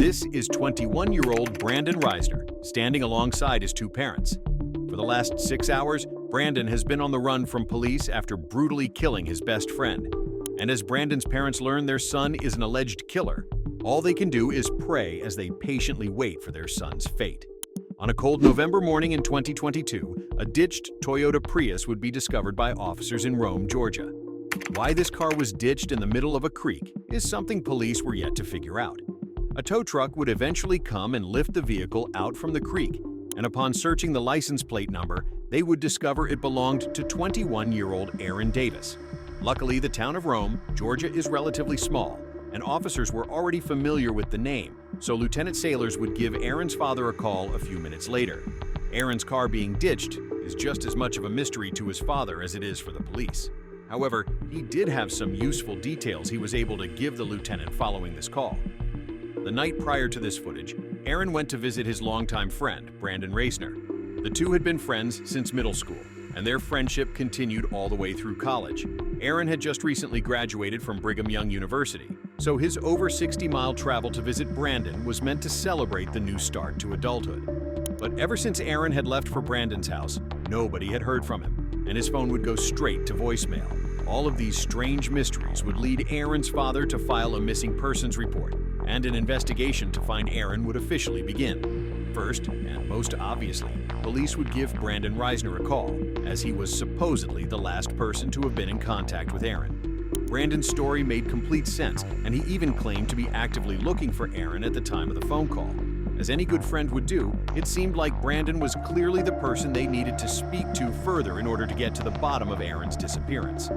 This is 21-year-old Brandon Reisner, standing alongside his two parents. For the last 6 hours, Brandon has been on the run from police after brutally killing his best friend. And as Brandon's parents learn their son is an alleged killer, all they can do is pray as they patiently wait for their son's fate. On a cold November morning in 2022, a ditched Toyota Prius would be discovered by officers in Rome, Georgia. Why this car was ditched in the middle of a creek is something police were yet to figure out. A tow truck would eventually come and lift the vehicle out from the creek, and upon searching the license plate number, they would discover it belonged to 21-year-old Aaron Davis. Luckily, the town of Rome, Georgia is relatively small, and officers were already familiar with the name, so Lieutenant Sailors would give Aaron's father a call a few minutes later. Aaron's car being ditched is just as much of a mystery to his father as it is for the police. However, he did have some useful details he was able to give the lieutenant following this call. The night prior to this footage, Aaron went to visit his longtime friend, Brandon Reisner. The two had been friends since middle school, and their friendship continued all the way through college. Aaron had just recently graduated from Brigham Young University, so his over 60-mile travel to visit Brandon was meant to celebrate the new start to adulthood. But ever since Aaron had left for Brandon's house, nobody had heard from him, and his phone would go straight to voicemail. All of these strange mysteries would lead Aaron's father to file a missing persons report, and an investigation to find Aaron would officially begin. First, and most obviously, police would give Brandon Reisner a call, as he was supposedly the last person to have been in contact with Aaron. Brandon's story made complete sense, and he even claimed to be actively looking for Aaron at the time of the phone call. As any good friend would do, it seemed like Brandon was clearly the person they needed to speak to further in order to get to the bottom of Aaron's disappearance.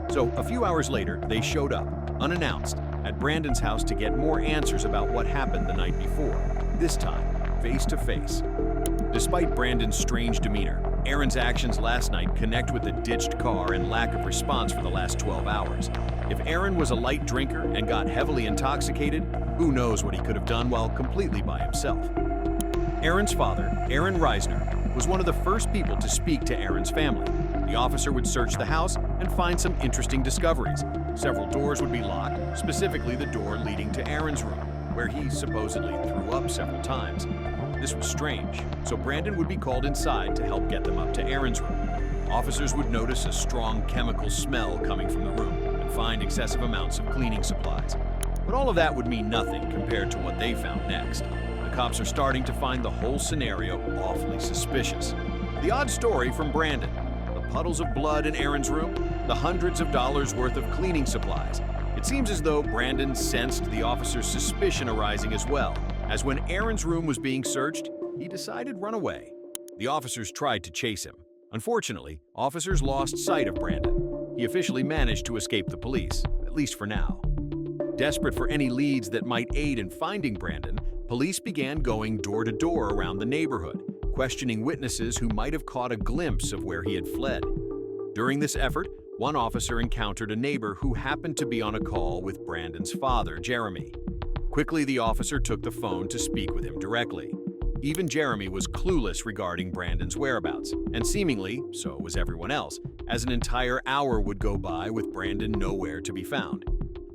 So, a few hours later, they showed up, unannounced, at Brandon's house to get more answers about what happened the night before, this time, face to face. Despite Brandon's strange demeanor, Aaron's actions last night connect with the ditched car and lack of response for the last 12 hours. If Aaron was a light drinker and got heavily intoxicated, who knows what he could have done while completely by himself. Aaron's father, Aaron Reisner, was one of the first people to speak to Aaron's family. The officer would search the house and find some interesting discoveries. Several doors would be locked, specifically the door leading to Aaron's room, where he supposedly threw up several times. This was strange, so Brandon would be called inside to help get them up to Aaron's room. Officers would notice a strong chemical smell coming from the room and find excessive amounts of cleaning supplies. But all of that would mean nothing compared to what they found next. The cops are starting to find the whole scenario awfully suspicious. The odd story from Brandon, the puddles of blood in Aaron's room, the hundreds of dollars worth of cleaning supplies. It seems as though Brandon sensed the officer's suspicion arising as well, as when Aaron's room was being searched, he decided to run away. The officers tried to chase him. Unfortunately, officers lost sight of Brandon. He officially managed to escape the police, at least for now. Desperate for any leads that might aid in finding Brandon, police began going door to door around the neighborhood, questioning witnesses who might have caught a glimpse of where he had fled. During this effort, one officer encountered a neighbor who happened to be on a call with Brandon's father, Jeremy. Quickly, the officer took the phone to speak with him directly. Even Jeremy was clueless regarding Brandon's whereabouts, and seemingly, so was everyone else, as an entire hour would go by with Brandon nowhere to be found.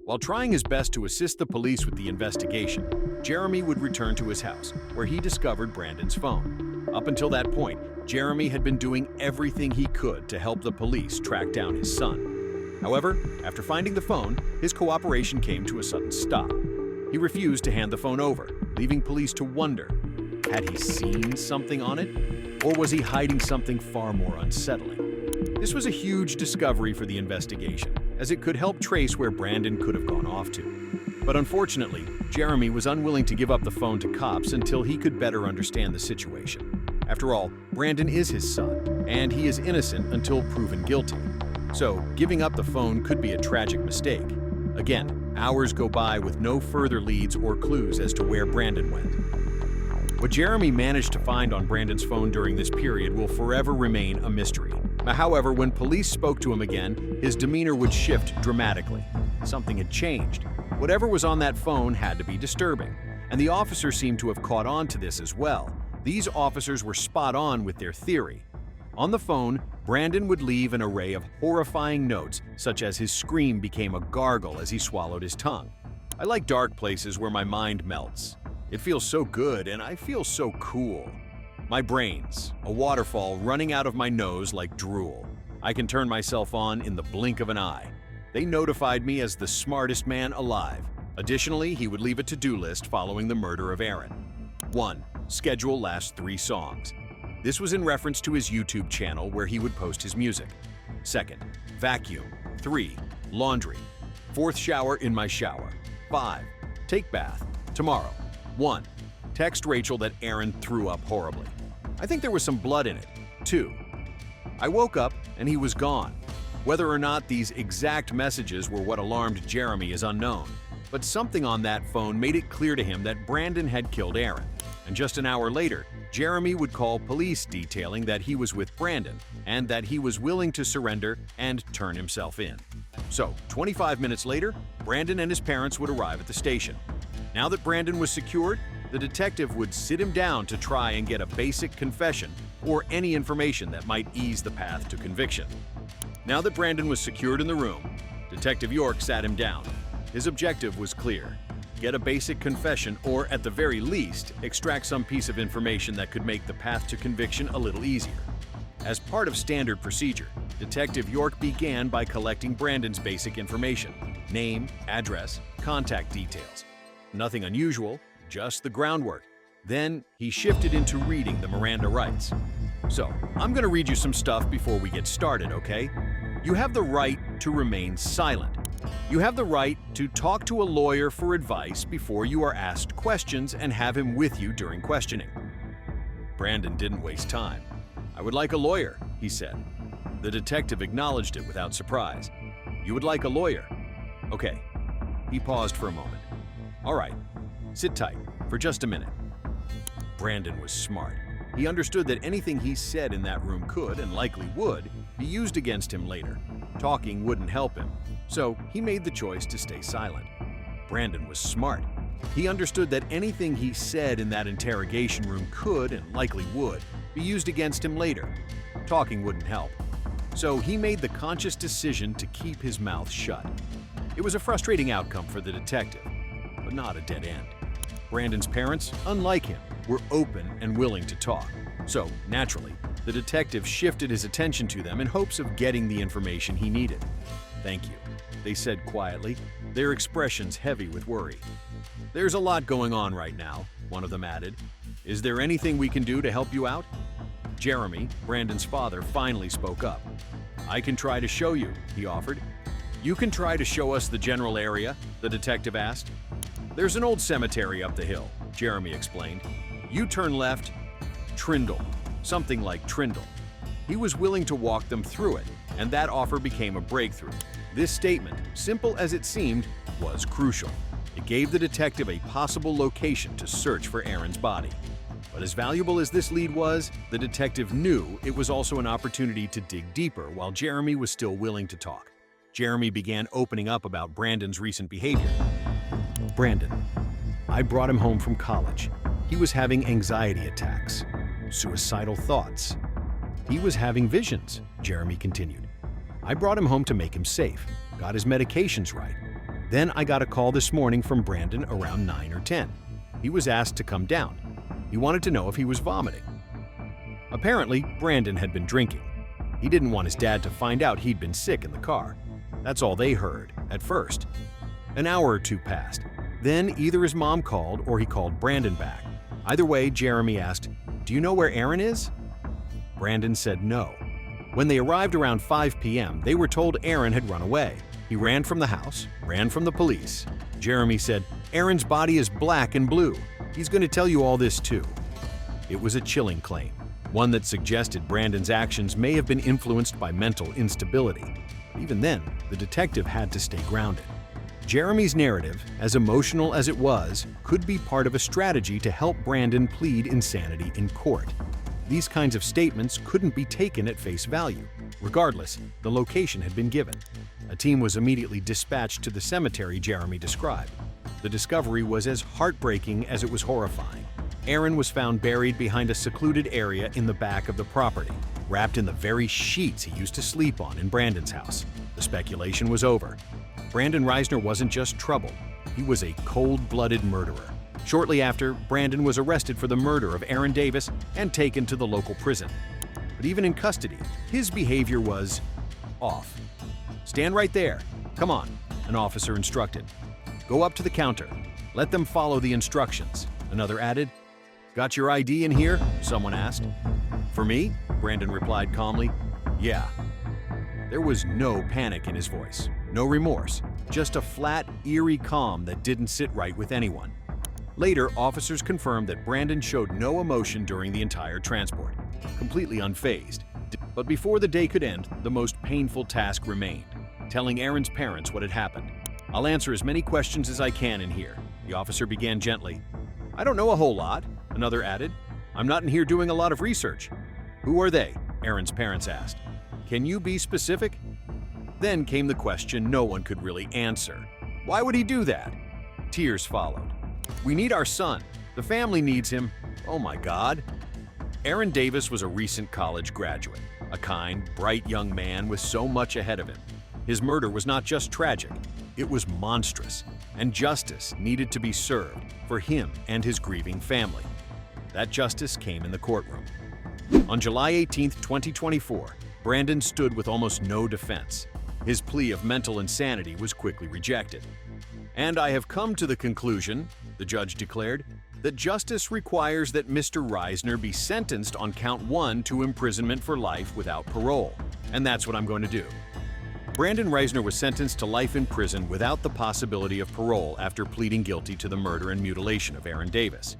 While trying his best to assist the police with the investigation, Jeremy would return to his house, where he discovered Brandon's phone. Up until that point, Jeremy had been doing everything he could to help the police track down his son. However, after finding the phone, his cooperation came to a sudden stop. He refused to hand the phone over, leaving police to wonder, had he seen something on it? Or was he hiding something far more unsettling? This was a huge discovery for the investigation, as it could help trace where Brandon could have gone off to. But unfortunately, Jeremy was unwilling to give up the phone to cops until he could better understand the situation. After all, Brandon is his son, and he is innocent until proven guilty. So, giving up the phone could be a tragic mistake. Again, hours go by with no further leads or clues as to where Brandon went. What Jeremy managed to find on Brandon's phone during this period will forever remain a mystery. However, when police spoke to him again, his demeanor would shift dramatically. Something had changed. Whatever was on that phone had to be disturbing, and the officers seemed to have caught on to this as well. These officers were spot on with their theory. On the phone, Brandon would leave an array of horrifying notes, such as his scream became a gargle as he swallowed his tongue. I like dark places where my mind melts. It feels so good and I feel so cool. My brains, a waterfall running out of my nose like drool. I can turn myself on in the blink of an eye. They notified me as the smartest man alive. Additionally, he would leave a to-do list following the murder of Aaron. 1. Schedule last 3 songs. This was in reference to his YouTube channel where he would post his music. 2nd, vacuum. 3, laundry. 4th, shower in my shower. 5, take bath. Tomorrow. 1, text Rachel that Aaron threw up horribly. I think there was some blood in it. 2, I woke up and he was gone. Whether or not these exact messages were what alarmed Jeremy is unknown, but something on that phone made it clear to him that Brandon had killed Aaron. And just an hour later, Jeremy would call police detailing that he was with Brandon and that he was willing to surrender and turn himself in. So, 25 minutes later, Brandon and his parents would arrive at the station. Now that Brandon was secured, the detective would sit him down to try and get a basic confession or any information that might ease the path to conviction. Now that Brandon was secured in the room, Detective York sat him down. His objective was clear: get a basic confession or, at the very least, extract some piece of information that could make the path to conviction a little easier. As part of standard procedure, Detective York began by collecting Brandon's basic information: name, address, contact details. Nothing unusual, just the groundwork. Then he shifted into reading the Miranda rights. So, I'm gonna read you some stuff before we get started, okay? You have the right to remain silent. You have the right to talk to a lawyer for advice before you are asked questions and have him with you during questioning. Brandon didn't waste time. I would like a lawyer, he said. The detective acknowledged it without surprise. You would like a lawyer? Okay. He paused for a moment. All right, sit tight for just a minute. Brandon was smart. He understood that anything he said in that room could, and likely would, be used against him later. Talking wouldn't help him, so he made the choice to stay silent. Brandon was smart. He understood that anything he said in that interrogation room could, and likely would, be used against him later. Talking wouldn't help. So he made the conscious decision to keep his mouth shut. It was a frustrating outcome for the detective, but not a dead end. Brandon's parents, unlike him, were open and willing to talk. So, naturally, the detective shifted his attention to them in hopes of getting the information he needed. "Thank you," they said quietly, their expressions heavy with worry. "There's a lot going on right now," one of them added. "Is there anything we can do to help you out?" Jeremy, Brandon's father, finally spoke up. "I can try to show you," he offered. "You can try to show us the general area?" the detective asked. "There's an old cemetery up the hill," Jeremy explained. "You turn left, Trindle," something like Trindle. He was willing to walk them through it, and that offer became a breakthrough. This statement, simple as it seemed, was crucial. It gave the detective a possible location to search for Aaron's body. But as valuable as this lead was, the detective knew it was also an opportunity to dig deeper while Jeremy was still willing to talk. Jeremy began opening up about Brandon's recent behavior. "Brandon, I brought him home from college. He was having anxiety attacks, suicidal thoughts. He was having visions," Jeremy continued. "I brought him home to make him safe, got his medications right. Then I got a call this morning from Brandon around 9 or 10. He was asked to come down. He wanted to know if he was vomiting. Apparently, Brandon had been drinking. He didn't want his dad to find out he'd been sick in the car. That's all they heard, at first. An hour or two passed. Then either his mom called or he called Brandon back. Either way, Jeremy asked, 'Do you know where Aaron is?' Brandon said no. When they arrived around 5 p.m., they were told Aaron had run away. He ran from the house, ran from the police. Jeremy said, 'Aaron's body is black and blue. He's going to tell you all this too.' It was a chilling claim, one that suggested Brandon's actions may have been influenced by mental instability. But even then, the detective had to stay grounded. Jeremy's narrative, as emotional as it was, could be part of a strategy to help Brandon plead insanity in court. These kinds of statements couldn't be taken at face value. Regardless, the location had been given. A team was immediately dispatched to the cemetery Jeremy described. The discovery was as heartbreaking as it was horrifying. Aaron was found buried behind a secluded area in the back of the property, wrapped in the very sheets he used to sleep on in Brandon's house. The speculation was over. Brandon Reisner wasn't just troubled, he was a cold-blooded murderer. Shortly after, Brandon was arrested for the murder of Aaron Davis and taken to the local prison. But even in custody, his behavior was off. "Stand right there. Come on," an officer instructed. "Go up to the counter. Let them follow the instructions," another added. "Got your ID in here?" someone asked. "For me?" Brandon replied calmly. "Yeah." There was no panic in his voice, no remorse, just a flat, eerie calm that didn't sit right with anyone. Later, officers confirmed that Brandon showed no emotion during the entire transport, completely unfazed. But before the day could end, the most painful task remained, telling Aaron's parents what had happened. "I'll answer as many questions as I can in here," the officer began gently. "I don't know a whole lot," another added. "I'm not in here doing a lot of research." "Who are they?" Aaron's parents asked. "Can you be specific?" Then came the question no one could really answer. Why would he do that? Tears followed. "We need our son. The family needs him. Oh my God." Aaron Davis was a recent college graduate, a kind, bright young man with so much ahead of him. His murder was not just tragic, it was monstrous, and justice needed to be served for him and his grieving family. That justice came in the courtroom. On July 18, 2024, Brandon stood with almost no defense. His plea of mental insanity was quickly rejected. "And I have come to the conclusion," the judge declared, "that justice requires that Mr. Reisner be sentenced on count 1 to imprisonment for life without parole. And that's what I'm going to do." Brandon Reisner was sentenced to life in prison without the possibility of parole after pleading guilty to the murder and mutilation of Aaron Davis.